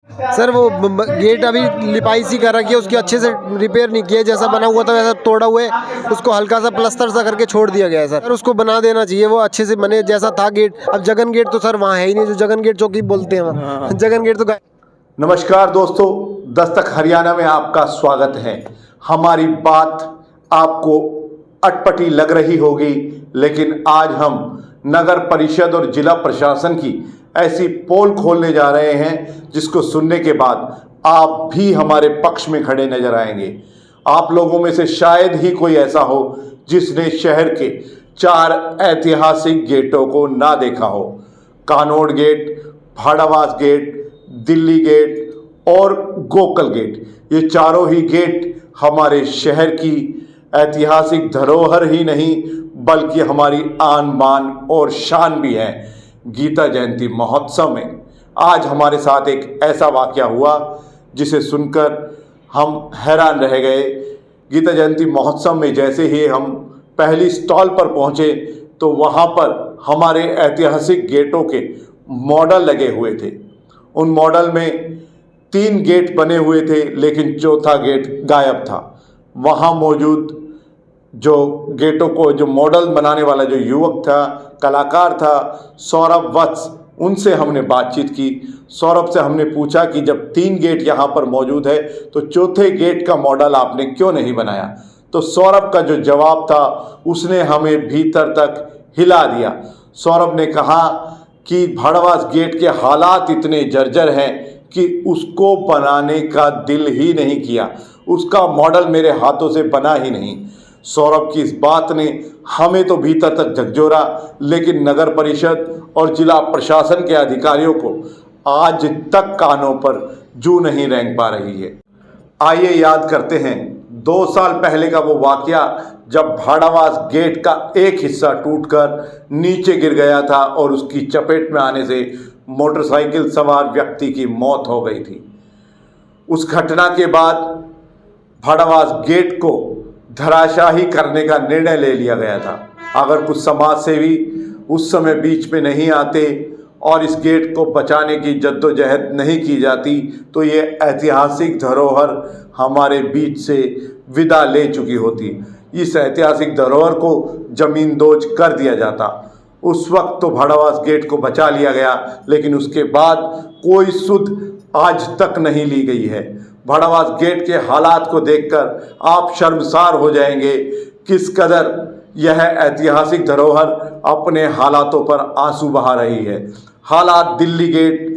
Sir वो gate अभी लिपाई सी कर रखी है, उसकी अच्छे से रिपेयर नहीं किया, जैसा बना हुआ था वैसा तोड़ा हुआ है, उसको हल्का सा प्लास्टर सा करके छोड़ दिया गया है सर। उसको बना देना चाहिए, वो अच्छे से बने जैसा था गेट। अब जगन गेट तो सर वहाँ है ही नहीं, जो जगन गेट चौकी बोलते हैं वहाँ, जगन गेट तो नमस्कार दोस्तों, दस्तक हरियाणा में आपका स्वागत है। हमारी बात आपको अटपटी लग रही होगी, लेकिन आज हम नगर परिषद और जिला प्रशासन की ऐसी पोल खोलने जा रहे हैं जिसको सुनने के बाद आप भी हमारे पक्ष में खड़े नजर आएंगे। आप लोगों में से शायद ही कोई ऐसा हो जिसने शहर के 4 ऐतिहासिक गेटों को ना देखा हो। Kanod gate, Bhadawas gate, Delhi gate और गोकल गेट, ये चारों ही गेट हमारे शहर की ऐतिहासिक धरोहर ही नहीं बल्कि हमारी आन बान और शान भी है। गीता जयंती महोत्सव में आज हमारे साथ एक ऐसा वाकया हुआ जिसे सुनकर हम हैरान रह गए। गीता जयंती महोत्सव में जैसे ही हम पहली स्टॉल पर पहुंचे तो वहां पर हमारे ऐतिहासिक गेटों के मॉडल लगे हुए थे। उन मॉडल में 3 गेट बने हुए थे, लेकिन चौथा गेट गायब था। वहाँ मौजूद जो गेटों को जो मॉडल बनाने वाला जो युवक था, कलाकार था, सौरभ वत्स, उनसे हमने बातचीत की। सौरभ से हमने पूछा कि जब 3 गेट यहाँ पर मौजूद है तो चौथे गेट का मॉडल आपने क्यों नहीं बनाया। तो सौरभ का जो जवाब था उसने हमें भीतर तक हिला दिया। सौरभ ने कहा कि भाड़ावास गेट के हालात इतने जर्जर हैं कि उसको बनाने का दिल ही नहीं किया, उसका मॉडल मेरे हाथों से बना ही नहीं। सौरभ की इस बात ने हमें तो भीतर तक झकझोरा, लेकिन नगर परिषद और जिला प्रशासन के अधिकारियों को आज तक कानों पर जू नहीं रेंग पा रही है। आइए याद करते हैं 2 साल पहले का वो वाकया जब भाड़ावास गेट का एक हिस्सा टूटकर नीचे गिर गया था और उसकी चपेट में आने से मोटरसाइकिल सवार व्यक्ति की मौत हो गई थी। उस घटना के बाद भाड़ावास गेट को धराशाही करने का निर्णय ले लिया गया था। अगर कुछ समाज सेवी उस समय बीच में नहीं आते और इस गेट को बचाने की जद्दोजहद नहीं की जाती तो ये ऐतिहासिक धरोहर हमारे बीच से विदा ले चुकी होती। इस ऐतिहासिक धरोहर को जमींदोज कर दिया जाता। उस वक्त तो भाड़ावास गेट को बचा लिया गया, लेकिन उसके बाद कोई सुध आज तक नहीं ली गई है। भाड़ावास गेट के हालात को देखकर आप शर्मसार हो जाएंगे किस कदर यह ऐतिहासिक धरोहर अपने हालातों पर आंसू बहा रही है। हालात दिल्ली गेट,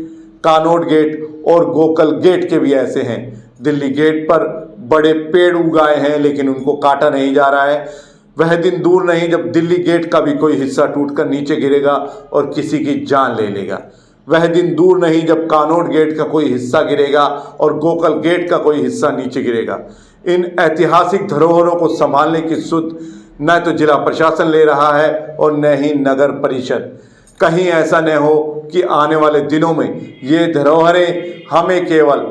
कानोड़ गेट और गोकल गेट के भी ऐसे हैं। दिल्ली गेट पर बड़े पेड़ उगाए हैं लेकिन उनको काटा नहीं जा रहा है। वह दिन दूर नहीं जब दिल्ली गेट का भी कोई हिस्सा टूटकर नीचे गिरेगा और किसी की जान ले लेगा। वह दिन दूर नहीं जब कानोड़ गेट का कोई हिस्सा गिरेगा और गोकल गेट का कोई हिस्सा नीचे गिरेगा। इन ऐतिहासिक धरोहरों को संभालने की सुध न तो जिला प्रशासन ले रहा है और न ही नगर परिषद। कहीं ऐसा न हो कि आने वाले दिनों में ये धरोहरें हमें केवल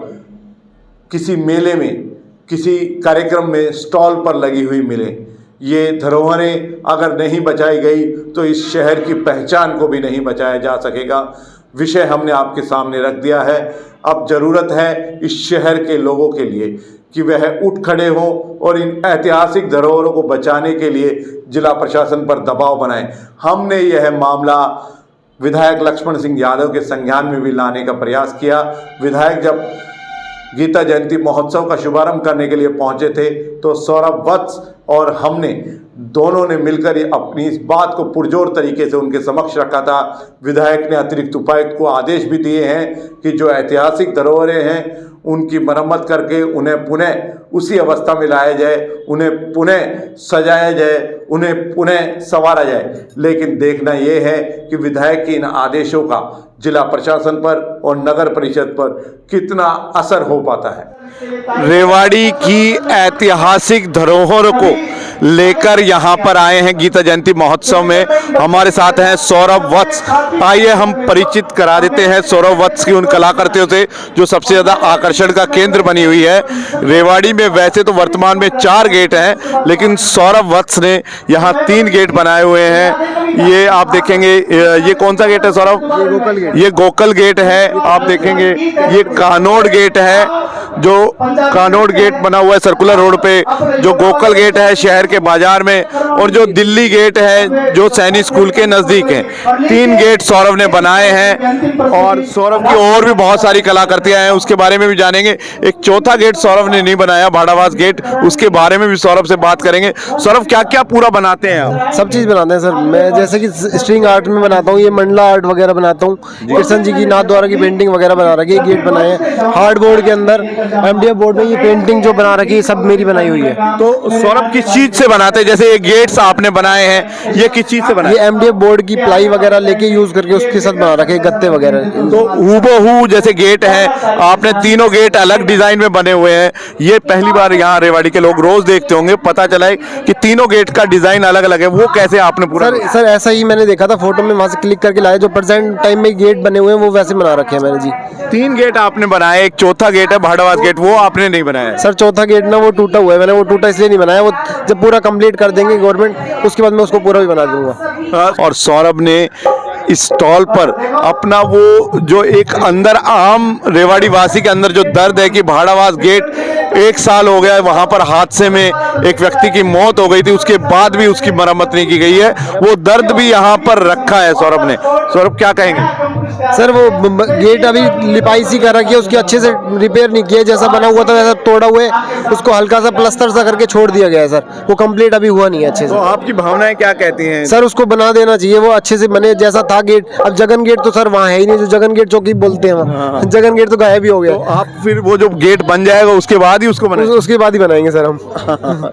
किसी मेले में, किसी कार्यक्रम में स्टॉल पर लगी हुई मिले। ये धरोहरें अगर नहीं बचाई गई तो इस शहर की पहचान को भी नहीं बचाया जा सकेगा। विषय हमने आपके सामने रख दिया है। अब ज़रूरत है इस शहर के लोगों के लिए कि वह उठ खड़े हों और इन ऐतिहासिक धरोहरों को बचाने के लिए जिला प्रशासन पर दबाव बनाएं। हमने यह मामला विधायक लक्ष्मण सिंह यादव के संज्ञान में भी लाने का प्रयास किया। विधायक जब गीता जयंती महोत्सव का शुभारंभ करने के लिए पहुंचे थे तो सौरभ वत्स और हमने दोनों ने मिलकर अपनी इस बात को पुरजोर तरीके से उनके समक्ष रखा था। विधायक ने अतिरिक्त उपायुक्त को आदेश भी दिए हैं कि जो ऐतिहासिक धरोहरें हैं उनकी मरम्मत करके उन्हें पुनः उसी अवस्था में लाया जाए, उन्हें पुनः सजाया जाए, उन्हें पुनः संवारा जाए। लेकिन देखना यह है कि विधायक के इन आदेशों का जिला प्रशासन पर और नगर परिषद पर कितना असर हो पाता है। रेवाड़ी की ऐतिहासिक धरोहर को लेकर यहाँ पर आए हैं गीता जयंती महोत्सव में। हमारे साथ हैं सौरभ वत्स। आइए हम परिचित करा देते हैं सौरभ वत्स की उन कलाकृतियों से जो सबसे ज्यादा आकर्षण का केंद्र बनी हुई है। रेवाड़ी में वैसे तो वर्तमान में 4 गेट हैं, लेकिन सौरभ वत्स ने यहाँ 3 गेट बनाए हुए हैं। ये आप देखेंगे, ये कौन सा गेट है सौरभ? ये गोकल गेट। ये गोकल गेट है। आप देखेंगे ये कानोड़ गेट है, जो कानोड़ गेट बना हुआ है सर्कुलर रोड पे। जो गोकल गेट है शहर के बाजार में, और जो दिल्ली गेट है जो सैनिक स्कूल के नजदीक है। 3 गेट सौरभ ने बनाए हैं, और सौरभ की और भी बहुत सारी कलाकृतियां हैं, उसके बारे में भी जानेंगे। एक चौथा गेट सौरभ ने नहीं बनाया, भाड़ावास गेट, उसके बारे में भी सौरभ से बात करेंगे। सौरभ क्या क्या पूरा बनाते हैं आप? सब चीज़ बनाते हैं सर। मैं जैसे कि स्ट्रिंग आर्ट में बनाता हूँ, ये मंडला आर्ट वगैरह बनाता हूँ, कृष्ण जी की नाथ द्वारा की पेंटिंग वगैरह बना रखी है। गेट बनाए हैं हार्ड बोर्ड के अंदर, MDF बोर्ड में ये पेंटिंग जो बना रखी है सब मेरी बनाई हुई है। तो सौरभ किस चीज से बनाते हैं? जैसे ये गेट्स आपने बनाए हैं, ये किस चीज से बनाए? ये MDF बोर्ड की प्लाई वगैरह लेके यूज करके उसके साथ बना रखे गत्ते वगैरह। तो हूबहू जैसे गेट है, आपने तीनों गेट अलग डिजाइन में बने हुए हैं। ये पहली बार यहाँ रेवाड़ी के लोग रोज देखते होंगे, पता चला है कि तीनों गेट का डिजाइन अलग अलग है। वो कैसे आपने पूरा? सर ऐसा ही मैंने देखा था फोटो में, वहां से क्लिक करके लाया। जो प्रेजेंट टाइम में गेट बने हुए हैं वो वैसे बना रखे हैं मैंने जी। 3 गेट आपने बनाए, एक चौथा गेट है भाड़ावास गेट, वो आपने नहीं बनाया है। सर चौथा गेट ना वो टूटा हुआ है, मैंने वो टूटा इसलिए नहीं बनाया। वो जब पूरा कंप्लीट कर देंगे गवर्नमेंट, उसके बाद मैं उसको पूरा भी बना दूंगा। और सौरभ ने स्टॉल पर अपना वो जो एक अंदर आम रेवाड़ी वासी के अंदर जो दर्द है कि भाड़ावास गेट 1 साल हो गया है, वहां पर हादसे में एक व्यक्ति की मौत हो गई थी, उसके बाद भी उसकी मरम्मत नहीं की गई है, वो दर्द भी यहाँ पर रखा है सौरभ ने। सौरभ क्या कहेंगे? सर वो गेट अभी लिपाई सी कर रखी है, उसकी अच्छे से रिपेयर नहीं किया। जैसा बना हुआ था वैसा तोड़ा हुआ है, उसको हल्का सा प्लास्टर सा करके छोड़ दिया गया है सर। वो कंप्लीट अभी हुआ नहीं है अच्छे से। तो आपकी भावनाएं क्या कहती हैं? सर उसको बना देना चाहिए, वो अच्छे से बने जैसा था गेट। अब जगन गेट तो सर वहाँ है ही नहीं, जो जगन गेट चौकी बोलते हैं वहाँ, जगन गेट तो गायब ही हो गया। तो आप फिर वो जो गेट बन जाएगा उसके बाद ही उसको बनाएंगे? उसके बाद ही बनाएंगे सर हम।